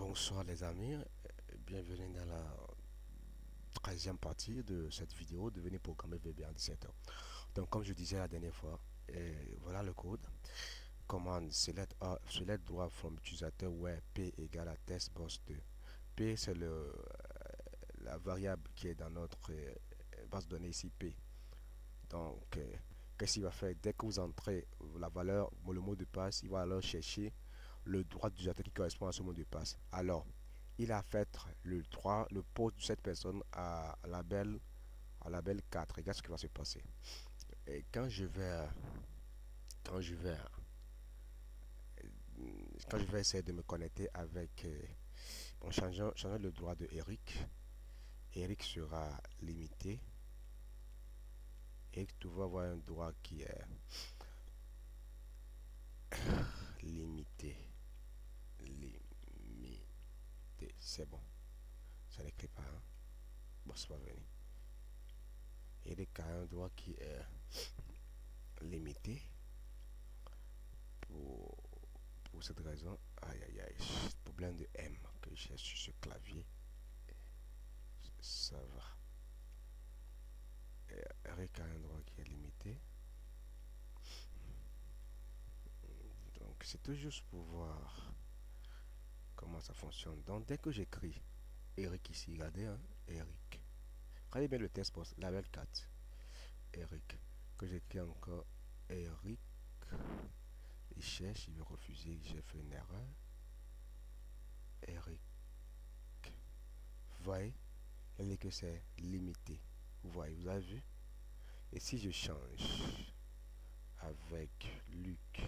Bonsoir les amis, bienvenue dans la 13e partie de cette vidéo Devenir programmeur VB en 17 heures. Donc comme je disais la dernière fois, voilà le code. Commande select droit from utilisateur where p égale à test boss 2. P c'est la variable qui est dans notre base de données ici P. Donc qu'est-ce qu'il va faire? Dès que vous entrez la valeur, le mot de passe, il va alors chercher le droit d'utilisateur qui correspond à ce mot de passe. Alors, il a fait le droit, le poste de cette personne à label 4. Regarde ce qui va se passer. Et quand je vais, quand je vais essayer de me connecter avec, bon, changeant le droit de Eric, Eric sera limité. Eric, tu vas avoir un droit qui est limité. Limité. C'est bon. Ça n'écrit pas, hein? Bon, c'est pas venu. Eric a un droit qui est limité. Pour, pour cette raison, aïe aïe aïe, problème de M que j'ai sur ce clavier. Ça va. Eric a un droit qui est limité. Donc c'est tout juste pour voir comment ça fonctionne. Donc dès que j'écris Eric ici, regardez, hein, Eric. Regardez bien le test post, label 4. Eric. Que j'écris encore Eric. Il cherche, il veut refuser, j'ai fait une erreur. Eric. Vous voyez, il dit que c'est limité. Vous voyez, vous avez vu? Et si je change avec Luc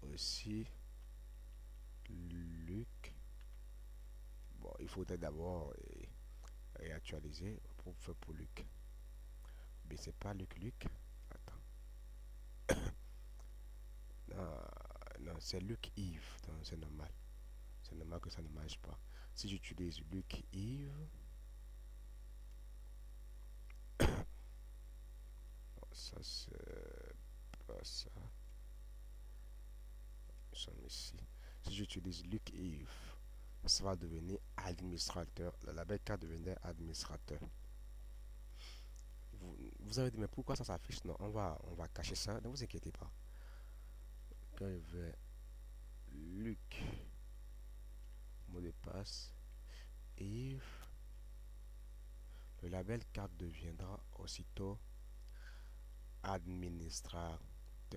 aussi, Luc, bon, il faudrait d'abord réactualiser pour faire pour Luc. Mais c'est pas Luc. Attends. Non, non, c'est Luc Yves. Donc c'est normal. C'est normal que ça ne marche pas. Si j'utilise Luc Yves, ça c'est pas ça. Nous sommes ici. Si j'utilise Luc Yves, ça va devenir administrateur. Le label 4 devenir administrateur. Vous avez dit, mais pourquoi ça s'affiche? Non, on va cacher ça. Ne vous inquiétez pas. Quand je vais Luc, mot de passe, Yves, le label 4 deviendra aussitôt administrateur.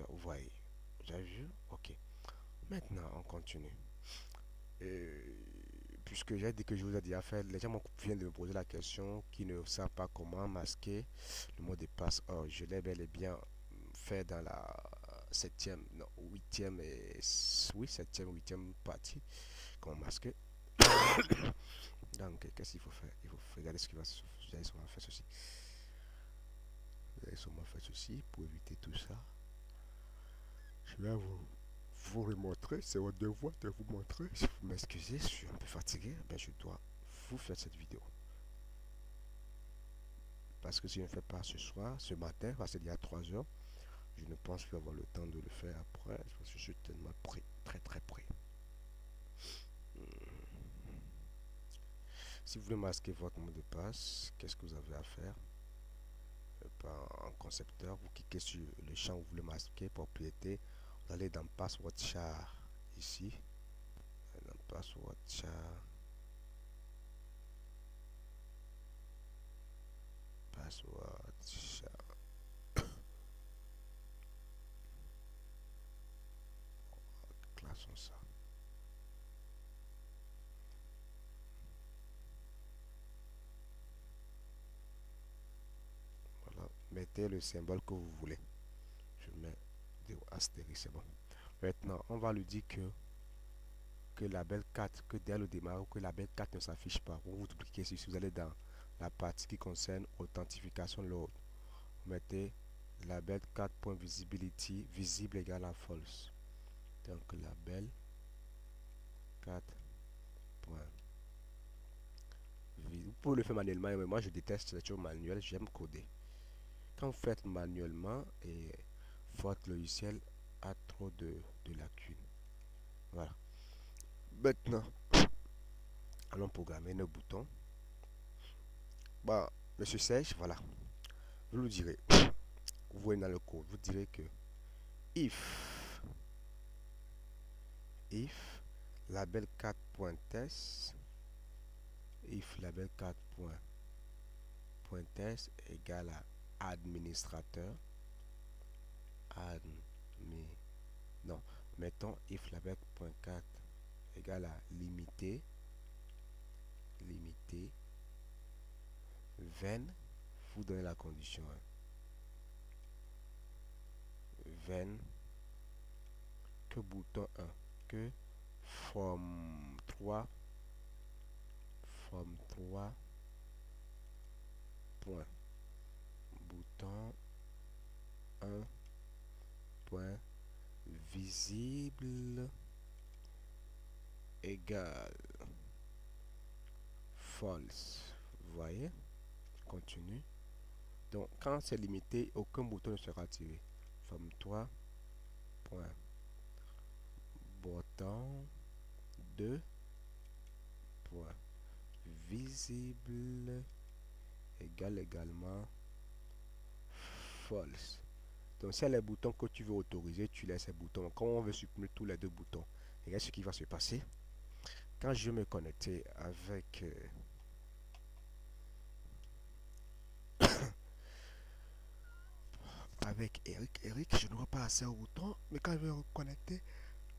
Vous voyez, vous avez vu? Ok. Maintenant, on continue. Puisque j'ai dit que je vous ai déjà fait, les gens viennent de me poser la question qui ne savent pas comment masquer le mot de passe. Or, je l'ai bel et bien fait dans la septième, non, huitième et oui, septième, huitième partie. Comment masquer? Donc, qu'est-ce qu'il faut faire? Il faut regarder ce qui va se. Vous allez sûrement faire ceci. Vous allez sûrement faire ceci pour éviter tout ça. Je vais vous remontrer. C'est votre devoir de vous montrer. Si vous m'excusez, je suis un peu fatigué. Ben, je dois vous faire cette vidéo. Parce que si je ne fais pas ce soir, ce matin, parce qu'il y a 3 heures, je ne pense plus avoir le temps de le faire après. Parce que je suis tellement prêt, très très prêt. Si vous voulez masquer votre mot de passe, qu'est-ce que vous avez à faire? En concepteur, vous cliquez sur le champ où vous voulez masquer, propriété, vous allez dans password char ici, dans password char, password char, classons ça. Voilà, mettez le symbole que vous voulez. Je mets des astérisques, c'est bon. Maintenant, on va lui dire que label 4, que dès le démarrage, que label 4 ne s'affiche pas. Vous cliquez ici, si vous allez dans la partie qui concerne authentification load, vous mettez label 4.visibility visible égale à false. Donc label 4. Vous pouvez le faire manuellement, mais moi je déteste les choses manuelles, j'aime coder. Quand vous faites manuellement, et votre logiciel a trop de lacunes. Voilà. Maintenant, allons programmer nos boutons. Bon, monsieur Serge, voilà. Vous nous direz, vous voyez dans le code, vous direz que if, if label 4.test, if label 4.test égale à administrateur, admin, non, mettons if label.4 égale à limité, limité, 20, vous donnez la condition, hein. 20, que bouton 1, que forme 3, point, bouton 1, point, visible, égale, false. Vous voyez, continue. Donc, quand c'est limité, aucun bouton ne sera activé. Forme 3, point, bouton 2, point, visible, égale également false. Donc, si les boutons que tu veux autoriser, tu laisses ces boutons. Quand on veut supprimer tous les deux boutons, regarde ce qui va se passer. Quand je vais me connecter avec Eric, je n'aurai pas assez au bouton, mais quand je vais me connecter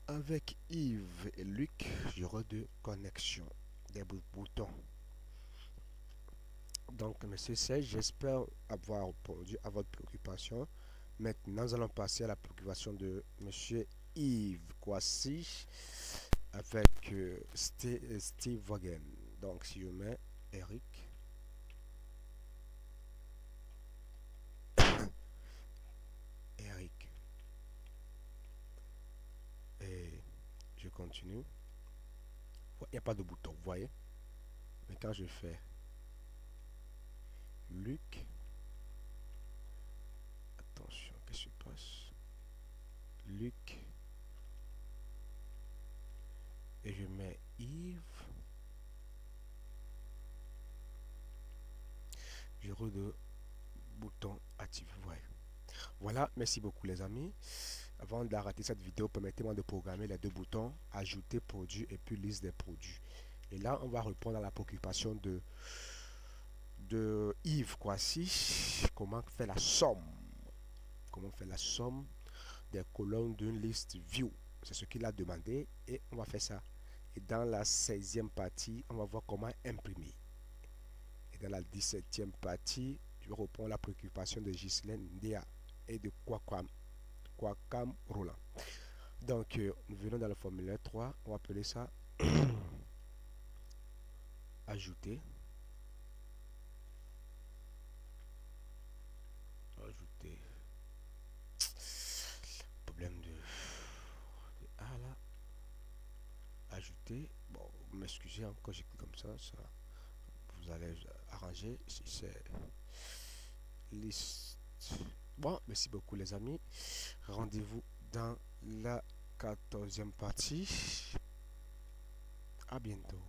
avec Yves et Luc, j'aurai deux connexions, des boutons. Donc, monsieur Serge, j'espère avoir répondu à votre préoccupation. Maintenant, nous allons passer à la préoccupation de monsieur Yves Kwasi avec Steve Wagen. Donc, si je mets Eric, Eric, et je continue. Il n'y a pas de bouton, vous voyez. Mais quand je fais Luc, attention, qu'est-ce qui se passe? Luc, et je mets Yves, j'aurai deux boutons actifs, vous voyez. Voilà, merci beaucoup les amis. Avant d'arrêter cette vidéo, permettez-moi de programmer les deux boutons ajouter produit et puis liste des produits. Et là, on va répondre à la préoccupation de Yves Kwasi. Comment faire la somme? Comment faire la somme des colonnes d'une liste view? C'est ce qu'il a demandé et on va faire ça. Et dans la 16e partie, on va voir comment imprimer. Et dans la 17e partie, je vais répondre à la préoccupation de Ghislaine Ndéa et de Kwakam Roland. Donc, nous venons dans le formulaire 3, on va appeler ça ajouter. Ajouter. Problème de A là. Ajouter. Bon, vous m'excusez, hein, quand j'écris comme ça, vous allez arranger si c'est liste. Bon, merci beaucoup les amis. Rendez-vous dans la 14e partie. À bientôt.